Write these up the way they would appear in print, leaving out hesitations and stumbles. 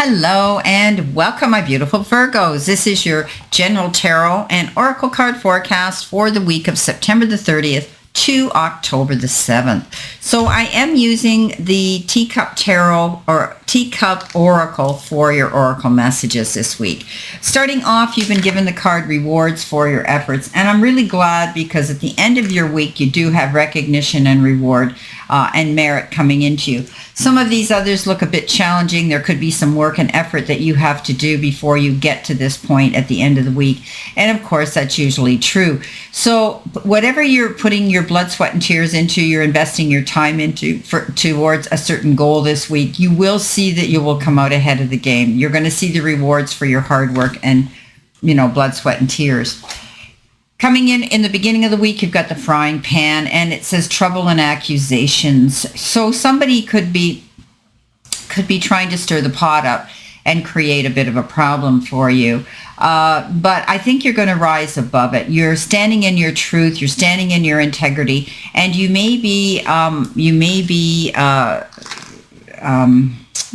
Hello and welcome, my beautiful Virgos. This is your general tarot and oracle card forecast for the week of September the 30th to October the 7th. So I am using the Teacup Tarot or Teacup Oracle for your oracle messages this week. Starting off, you've been given the card rewards for your efforts, and I'm really glad because at the end of your week you do have recognition and reward and merit coming into you. Some of these others look a bit challenging. There could be some work and effort that you have to do before you get to this point at the end of the week. And of course, that's usually true. So whatever you're putting your blood, sweat, and tears into, you're investing your time into towards a certain goal this week, you will see that you will come out ahead of the game. You're going to see the rewards for your hard work and, blood, sweat, and tears. Coming in the beginning of the week, you've got the frying pan, and it says trouble and accusations. So somebody could be trying to stir the pot up and create a bit of a problem for you. But I think you're going to rise above it. You're standing in your truth. You're standing in your integrity, and you may be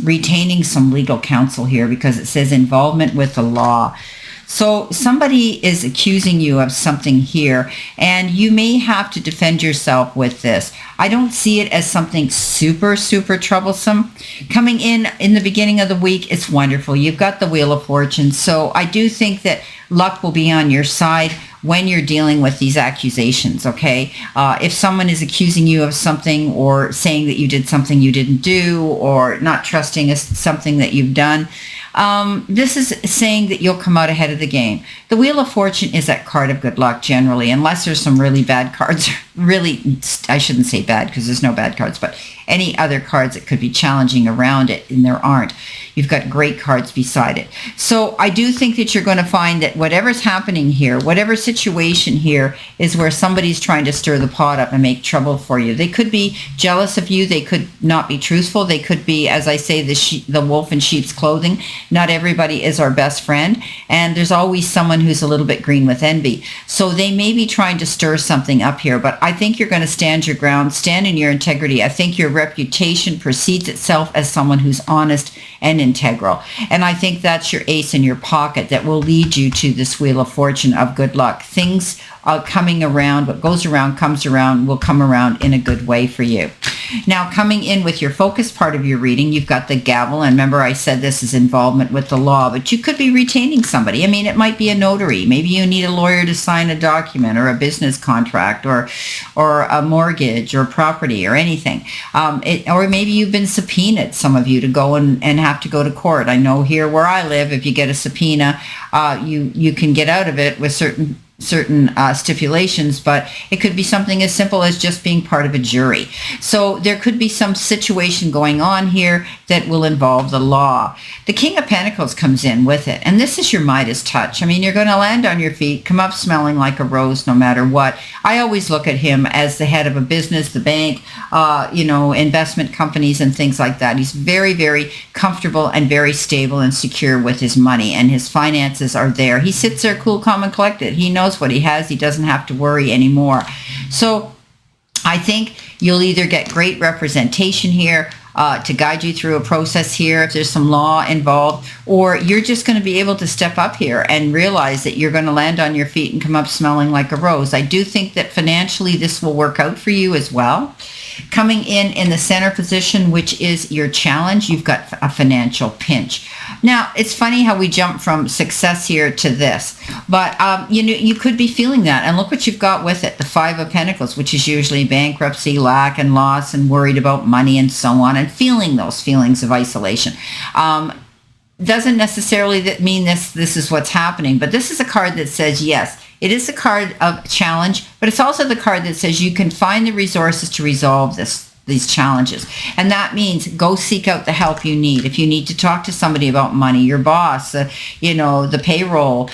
retaining some legal counsel here because it says involvement with the law. So somebody is accusing you of something here, and you may have to defend yourself with this. I don't see it as something super, super troublesome. Coming in the beginning of the week, it's wonderful. You've got the Wheel of Fortune. So I do think that luck will be on your side when you're dealing with these accusations, okay? If someone is accusing you of something or saying that you did something you didn't do or not trusting something that you've done, this is saying that you'll come out ahead of the game. The Wheel of Fortune is that card of good luck generally, unless there's some really bad cards. Really, I shouldn't say bad because there's no bad cards, but any other cards that could be challenging around it, and there aren't. You've got great cards beside it. So I do think that you're going to find that whatever's happening here, whatever situation here is where somebody's trying to stir the pot up and make trouble for you. They could be jealous of you. They could not be truthful. They could be, as I say, the wolf in sheep's clothing. Not everybody is our best friend, and there's always someone who's a little bit green with envy. So they may be trying to stir something up here, but I think you're going to stand your ground, stand in your integrity. I think your reputation precedes itself as someone who's honest and integral. And I think that's your ace in your pocket that will lead you to this Wheel of Fortune of good luck. Things are coming around. What goes around comes around, will come around in a good way for you. Now, coming in with your focus part of your reading, you've got the gavel. And remember, I said this is involvement with the law, but you could be retaining somebody. I mean, it might be a notary. Maybe you need a lawyer to sign a document or a business contract or a mortgage or property or anything. Or maybe you've been subpoenaed, some of you, to go and have to go to court. I know here where I live, if you get a subpoena, you can get out of it with certain stipulations, but it could be something as simple as just being part of a jury. So there could be some situation going on here that will involve the law. The King of Pentacles comes in with it, and this is your Midas touch. I mean, you're going to land on your feet, come up smelling like a rose no matter what. I always look at him as the head of a business, the bank, investment companies and things like that. He's very, very comfortable and very stable and secure with his money, and his finances are there. He sits there cool, calm, and collected. He knows what he has. He doesn't have to worry anymore. So I think you'll either get great representation here to guide you through a process here if there's some law involved, or you're just going to be able to step up here and realize that you're going to land on your feet and come up smelling like a rose. I do think that financially this will work out for you as well. Coming in the center position, which is your challenge, you've got a financial pinch. Now, it's funny how we jump from success here to this, but you could be feeling that, and look what you've got with it, the Five of Pentacles, which is usually bankruptcy, lack, and loss, and worried about money and so on, and feeling those feelings of isolation. Doesn't necessarily mean this is what's happening, but this is a card that says yes. It is a card of challenge, but it's also the card that says you can find the resources to resolve these challenges. And that means go seek out the help you need. If you need to talk to somebody about money, your boss, the payroll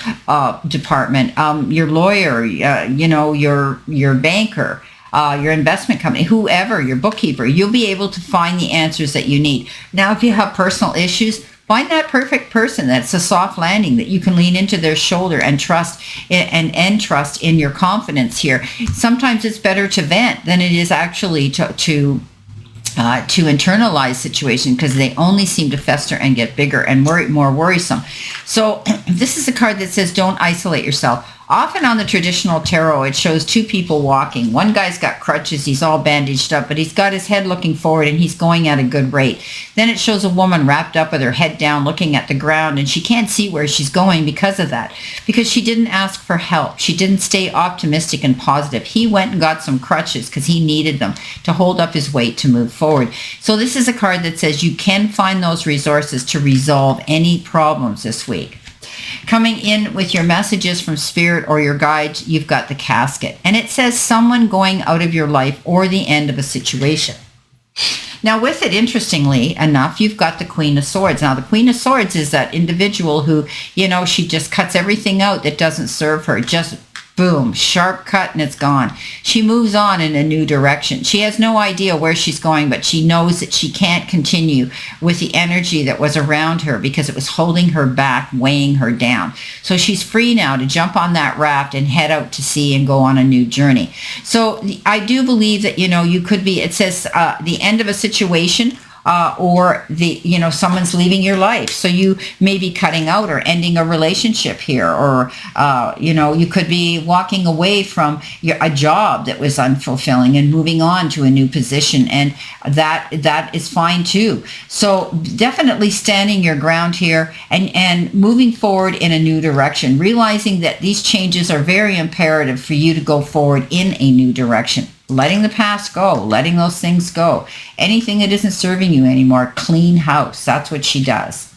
department, your lawyer, your banker, your investment company, whoever, your bookkeeper, you'll be able to find the answers that you need. Now, if you have personal issues, find that perfect person that's a soft landing that you can lean into their shoulder and trust and trust in your confidence here. Sometimes it's better to vent than it is actually to to internalize situation because they only seem to fester and get bigger and more worrisome. So this is a card that says don't isolate yourself. Often on the traditional tarot, it shows two people walking. One guy's got crutches, he's all bandaged up, but he's got his head looking forward and he's going at a good rate. Then it shows a woman wrapped up with her head down looking at the ground, and she can't see where she's going because of that, because she didn't ask for help. She didn't stay optimistic and positive. He went and got some crutches because he needed them to hold up his weight to move forward. So this is a card that says you can find those resources to resolve any problems this week. Coming in with your messages from spirit or your guides, you've got the casket. And it says someone going out of your life or the end of a situation. Now with it, interestingly enough, you've got the Queen of Swords. Now the Queen of Swords is that individual who, she just cuts everything out that doesn't serve her. Just boom, sharp cut and it's gone. She moves on in a new direction. She has no idea where she's going, but she knows that she can't continue with the energy that was around her because it was holding her back, weighing her down. So she's free now to jump on that raft and head out to sea and go on a new journey. So I do believe that, you could be, it says the end of a situation, or someone's leaving your life. So you may be cutting out or ending a relationship here, or, you could be walking away from a job that was unfulfilling and moving on to a new position. And that is fine too. So definitely standing your ground here and moving forward in a new direction, realizing that these changes are very imperative for you to go forward in a new direction. Letting the past go, letting those things go. Anything that isn't serving you anymore, clean house. That's what she does.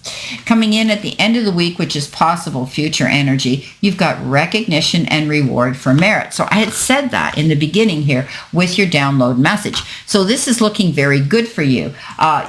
Coming in at the end of the week, which is possible future energy, you've got recognition and reward for merit. So I had said that in the beginning here with your download message. So this is looking very good for you.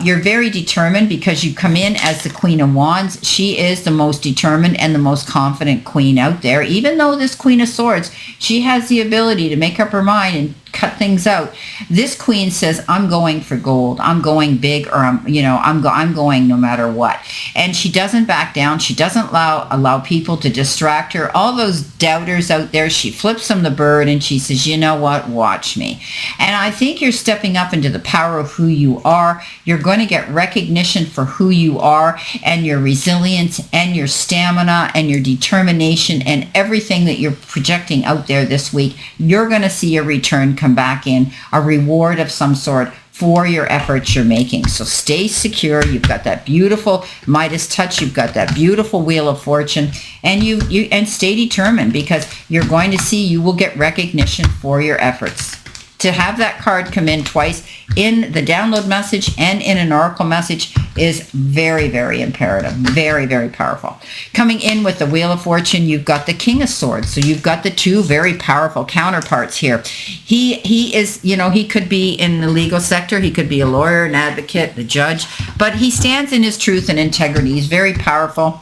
You're very determined because you come in as the Queen of Wands. She is the most determined and the most confident queen out there. Even though this Queen of Swords, she has the ability to make up her mind and cut things out. This queen says, I'm going for gold. I'm going big, or I'm going no matter what. And she doesn't back down. She doesn't allow people to distract her. All those doubters out there, she flips them the bird and she says, you know what? Watch me. And I think you're stepping up into the power of who you are. You're going to get recognition for who you are and your resilience and your stamina and your determination and everything that you're projecting out there this week. You're going to see a return come back in, a reward of some sort for your efforts you're making. So stay secure. You've got that beautiful Midas touch. You've got that beautiful Wheel of Fortune, and you stay determined because you're going to see you will get recognition for your efforts. To have that card come in twice in the download message and in an oracle message is very, very imperative. Very, very powerful. Coming in with the Wheel of Fortune, you've got the King of Swords. So you've got the two very powerful counterparts here. He is, he could be in the legal sector. He could be a lawyer, an advocate, the judge, but he stands in his truth and integrity. He's very powerful.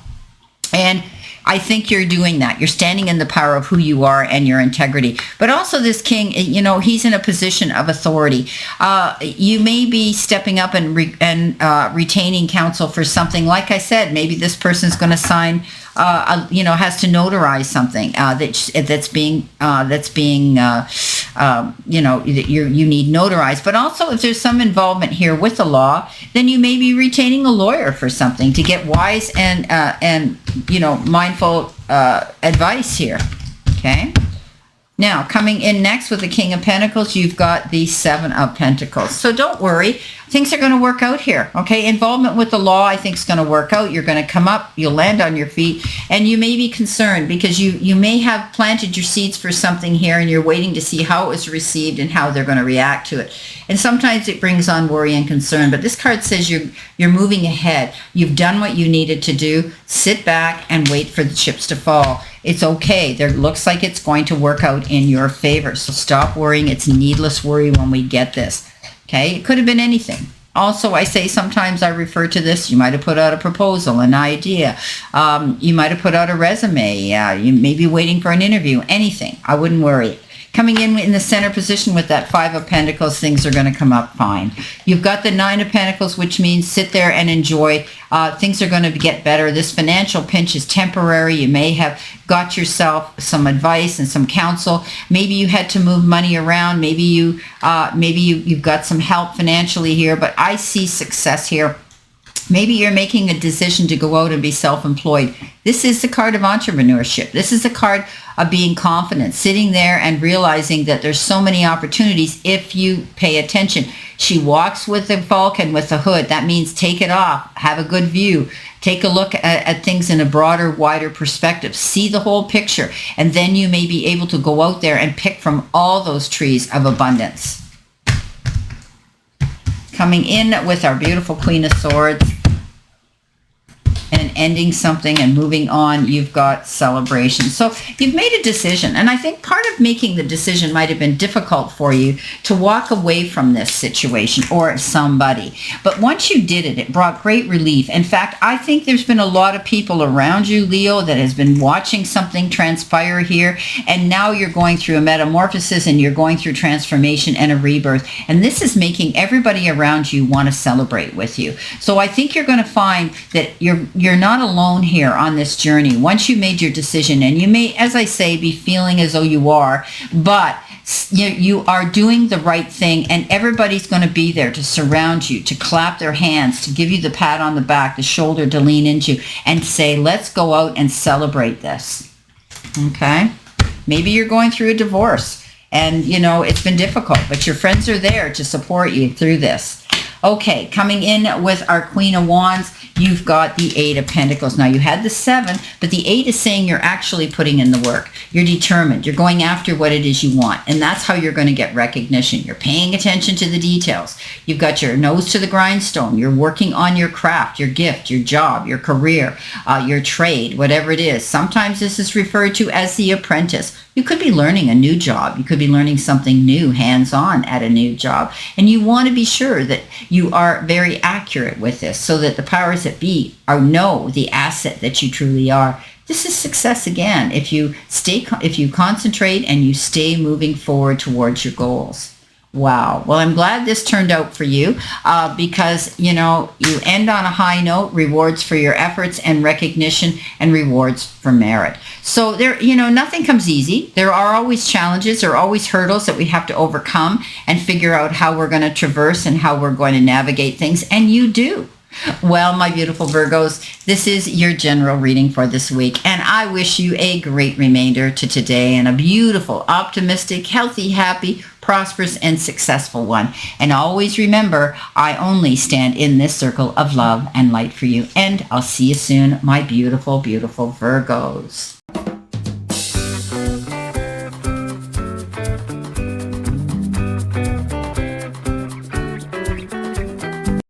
And I think you're doing that. You're standing in the power of who you are and your integrity. But also this king, he's in a position of authority. You may be stepping up and retaining counsel for something. Like I said, maybe this person's going to sign, has to notarize something that's being you need notarized. But also if there's some involvement here with the law, then you may be retaining a lawyer for something to get wise and mindful advice here. Okay. Now, coming in next with the King of Pentacles, you've got the Seven of Pentacles. So don't worry. Things are going to work out here, okay? Involvement with the law, I think, is going to work out. You're going to come up, you'll land on your feet, and you may be concerned because you may have planted your seeds for something here, and you're waiting to see how it was received and how they're going to react to it. And sometimes it brings on worry and concern, but this card says you're moving ahead. You've done what you needed to do. Sit back and wait for the chips to fall. It's okay. There looks like it's going to work out in your favor. So stop worrying. It's needless worry when we get this. Okay? It could have been anything. Also, I say sometimes I refer to this, you might have put out a proposal, an idea. You might have put out a resume. You may be waiting for an interview. Anything. I wouldn't worry. Coming in the center position with that Five of Pentacles, things are going to come up fine. You've got the Nine of Pentacles, which means sit there and enjoy. Things are going to get better. This financial pinch is temporary. You may have got yourself some advice and some counsel. Maybe you had to move money around. Maybe you've got some help financially here, but I see success here. Maybe you're making a decision to go out and be self-employed. This is the card of entrepreneurship. This is the card of being confident, sitting there and realizing that there's so many opportunities if you pay attention. She walks with the falcon with the hood. That means take it off, have a good view, take a look at things in a broader, wider perspective, see the whole picture, and then you may be able to go out there and pick from all those trees of abundance. Coming in with our beautiful Queen of Swords and ending something and moving on, you've got celebration. So you've made a decision, and I think part of making the decision might have been difficult for you to walk away from this situation or somebody. But once you did it, it brought great relief. In fact, I think there's been a lot of people around you, Leo, that has been watching something transpire here, and now you're going through a metamorphosis and you're going through transformation and a rebirth. And this is making everybody around you want to celebrate with you. So I think you're going to find that you're not alone here on this journey. Once you made your decision, and you may, as I say, be feeling as though you are, but you are doing the right thing, and everybody's going to be there to surround you, to clap their hands, to give you the pat on the back, the shoulder to lean into, and say, let's go out and celebrate this. Okay? Maybe you're going through a divorce, and, it's been difficult, but your friends are there to support you through this. Okay, coming in with our Queen of Wands, you've got the Eight of Pentacles. Now, you had the Seven, but the Eight is saying you're actually putting in the work. You're determined. You're going after what it is you want, and that's how you're going to get recognition. You're paying attention to the details. You've got your nose to the grindstone. You're working on your craft, your gift, your job, your career, your trade, whatever it is. Sometimes this is referred to as the apprentice. You could be learning a new job. You could be learning something new, hands-on at a new job. And you want to be sure that you are very accurate with this so that the powers that be know the asset that you truly are. This is success again if you concentrate and you stay moving forward towards your goals. Wow. Well, I'm glad this turned out for you because, you end on a high note, rewards for your efforts and recognition and rewards for merit. So there, nothing comes easy. There are always challenges. There are always hurdles that we have to overcome and figure out how we're going to traverse and how we're going to navigate things. And you do. Well, my beautiful Virgos, this is your general reading for this week, and I wish you a great remainder to today and a beautiful, optimistic, healthy, happy, prosperous, and successful one. And always remember, I only stand in this circle of love and light for you. And I'll see you soon, my beautiful, beautiful Virgos.